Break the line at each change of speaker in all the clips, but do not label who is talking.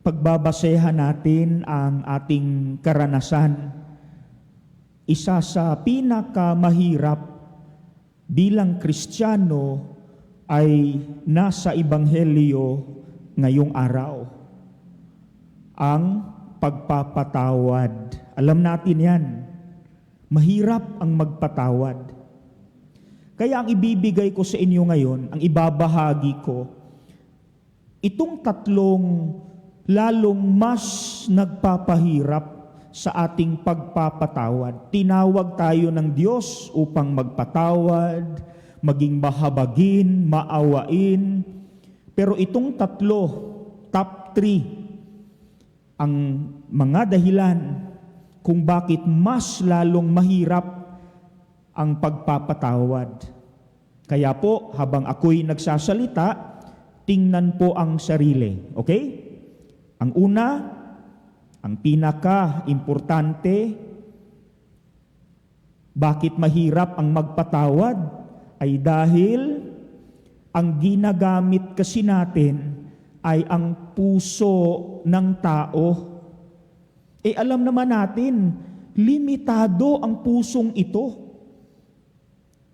pagbabasehan natin ang ating karanasan, isa sa pinakamahirap bilang Kristiyano ay nasa Ebanghelyo ngayong araw. Ang pagpapatawad. Alam natin yan. Mahirap ang magpatawad. Kaya ang ibibigay ko sa inyo ngayon, ang ibabahagi ko, itong tatlong lalong mas nagpapahirap sa ating pagpapatawad. Tinawag tayo ng Diyos upang magpatawad, maging mahabagin, maawain. Pero itong tatlo, top 3, ang mga dahilan kung bakit mas lalong mahirap ang pagpapatawad. Kaya po, habang ako'y nagsasalita, tingnan po ang sarili. Okay? Ang una, ang pinaka-importante, bakit mahirap ang magpatawad ay dahil ang ginagamit kasi natin ay ang puso ng tao. Alam naman natin, limitado ang pusong ito.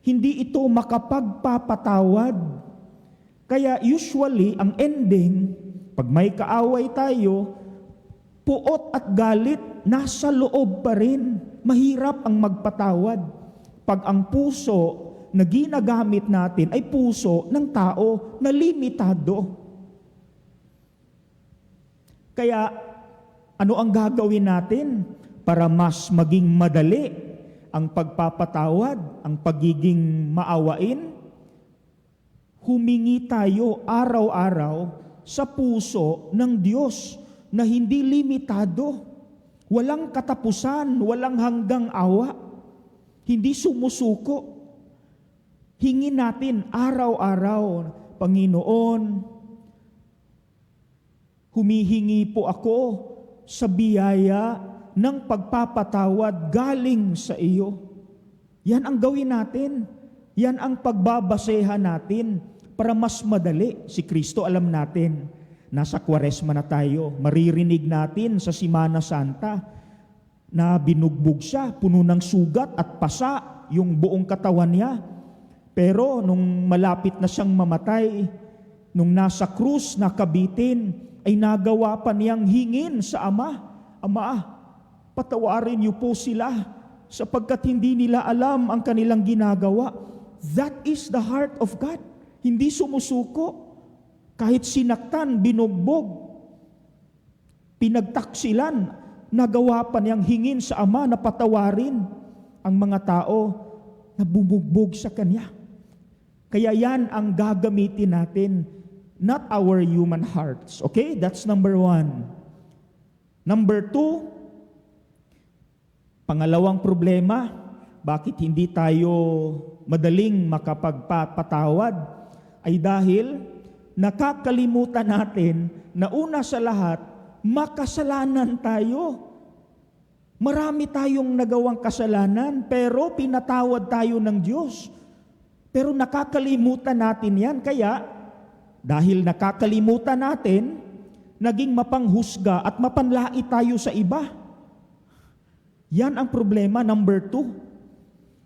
Hindi ito makapagpapatawad. Kaya usually, ang ending, pag may kaaway tayo, puot at galit, nasa loob pa rin. Mahirap ang magpatawad. Pag ang puso na ginagamit natin ay puso ng tao na limitado. Kaya, ano ang gagawin natin para mas maging madali ang pagpapatawad, ang pagiging maawain? Humingi tayo araw-araw sa puso ng Diyos na hindi limitado, walang katapusan, walang hanggang awa, hindi sumusuko. Hingin natin araw-araw, Panginoon, humihingi po ako sa biyaya ng pagpapatawad galing sa iyo. Yan ang gawin natin. Yan ang pagbabasehan natin para mas madali. Si Kristo, alam natin, nasa Kwaresma na tayo. Maririnig natin sa Semana Santa na binugbog siya, puno ng sugat at pasa yung buong katawan niya. Pero nung malapit na siyang mamatay, nung nasa krus nakabitin, ay nagawa pa niyang hingin sa Ama, Ama, patawarin niyo po sila sapagkat hindi nila alam ang kanilang ginagawa. That is the heart of God. Hindi sumusuko. Kahit sinaktan, binugbog, pinagtaksilan, nagawa pa niyang hingin sa Ama na patawarin ang mga tao na bumugbog sa Kanya. Kaya yan ang gagamitin natin, not our human hearts. Okay? That's number 1. Number 2, pangalawang problema, bakit hindi tayo madaling makapagpatawad ay dahil nakakalimutan natin na una sa lahat, makasalanan tayo. Marami tayong nagawang kasalanan, pero pinatawad tayo ng Diyos. Pero nakakalimutan natin yan. Kaya, dahil nakakalimutan natin, naging mapanghusga at mapanlait tayo sa iba. Yan ang problema, number 2.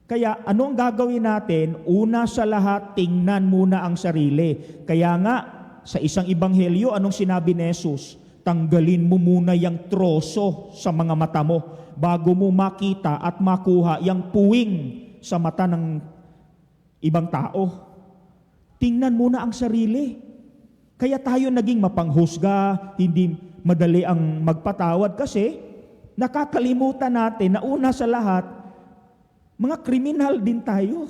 Kaya ano ang gagawin natin? Una sa lahat, tingnan muna ang sarili. Kaya nga, sa isang ebanghelyo, anong sinabi ni Jesus? Tanggalin mo muna yung troso sa mga mata mo bago mo makita at makuha yung puwing sa mata ng ibang tao. Tingnan muna ang sarili. Kaya tayo naging mapanghusga, hindi madali ang magpatawad kasi nakakalimutan natin na una sa lahat, mga kriminal din tayo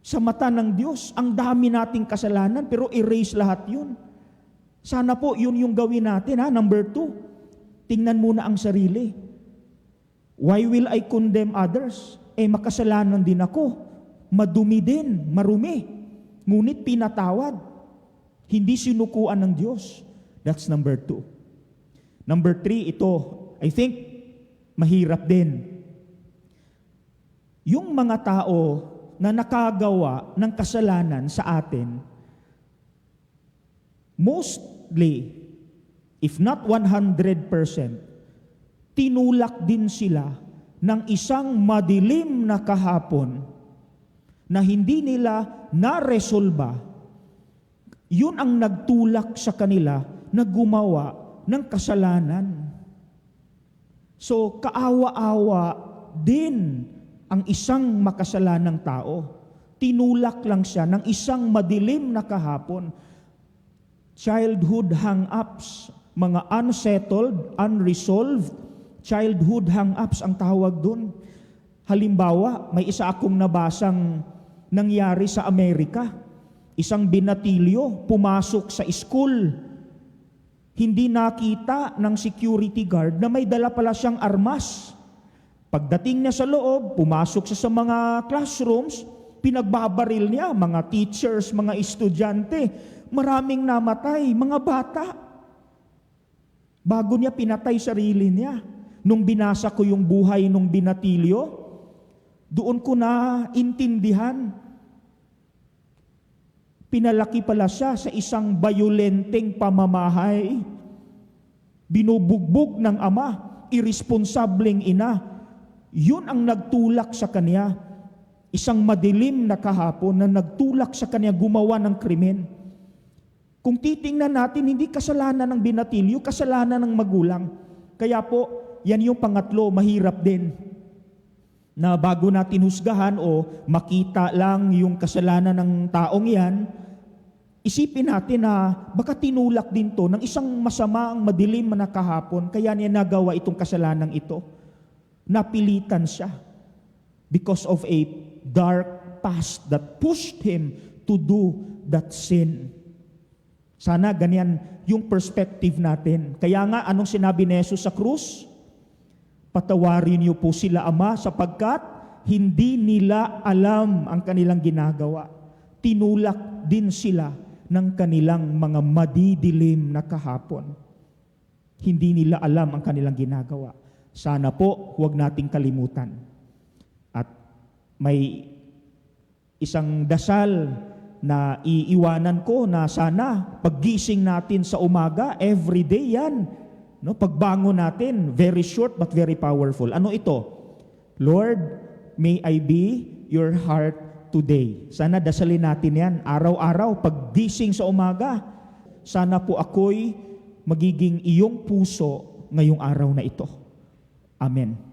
sa mata ng Diyos. Ang dami nating kasalanan pero erase lahat yun. Sana po yun yung gawin natin. Number 2, tingnan muna ang sarili. Why will I condemn others? Makasalanan din ako. Madumi din, marumi. Ngunit pinatawad. Hindi sinukuan ng Diyos. That's number 2. Number 3, ito, I think, mahirap din. Yung mga tao na nakagawa ng kasalanan sa atin, mostly, if not 100%, tinulak din sila ng isang madilim na kahapon na hindi nila naresolba. Yun ang nagtulak sa kanila na gumawa ng kasalanan. So, kaawa-awa din ang isang makasalanang tao. Tinulak lang siya ng isang madilim na kahapon. Childhood hang-ups, mga unsettled, unresolved, childhood hang-ups ang tawag dun. Halimbawa, may isa akong nabasang nangyari sa Amerika. Isang binatilyo, pumasok sa school. Hindi nakita ng security guard na may dala pala siyang armas. Pagdating niya sa loob, pumasok siya sa mga classrooms, pinagbabaril niya mga teachers, mga estudyante. Maraming namatay, mga bata. Bago niya pinatay sarili niya. Nung binasa ko yung buhay nung binatilyo, doon ko na intindihan. Pinalaki pala siya sa isang bayolenteng pamamahay. Binubugbog ng ama, irresponsableng ina. Yun ang nagtulak sa kanya. Isang madilim na kahapon na nagtulak sa kanya gumawa ng krimen. Kung titingnan natin, hindi kasalanan ng binatilyo, kasalanan ng magulang. Kaya po, yan yung pangatlo, mahirap din. Na bago natin husgahan o makita lang yung kasalanan ng taong yan, isipin natin na baka tinulak din to ng isang masamang madilim na kahapon, kaya niya nagawa itong kasalanang ito. Napilitan siya because of a dark past that pushed him to do that sin. Sana ganyan yung perspective natin. Kaya nga, anong sinabi ni Jesus sa krus? Patawarin niyo po sila, Ama, sapagkat hindi nila alam ang kanilang ginagawa. Tinulak din sila ng kanilang mga madidilim na kahapon. Hindi nila alam ang kanilang ginagawa. Sana po, huwag nating kalimutan. At may isang dasal na iiwanan ko na sana paggising natin sa umaga, everyday yan. No, pagbangon natin, very short but very powerful. Ano ito? Lord, may I be your heart today. Sana dasalin natin yan. Araw-araw, paggising sa umaga, sana po ako'y magiging iyong puso ngayong araw na ito. Amen.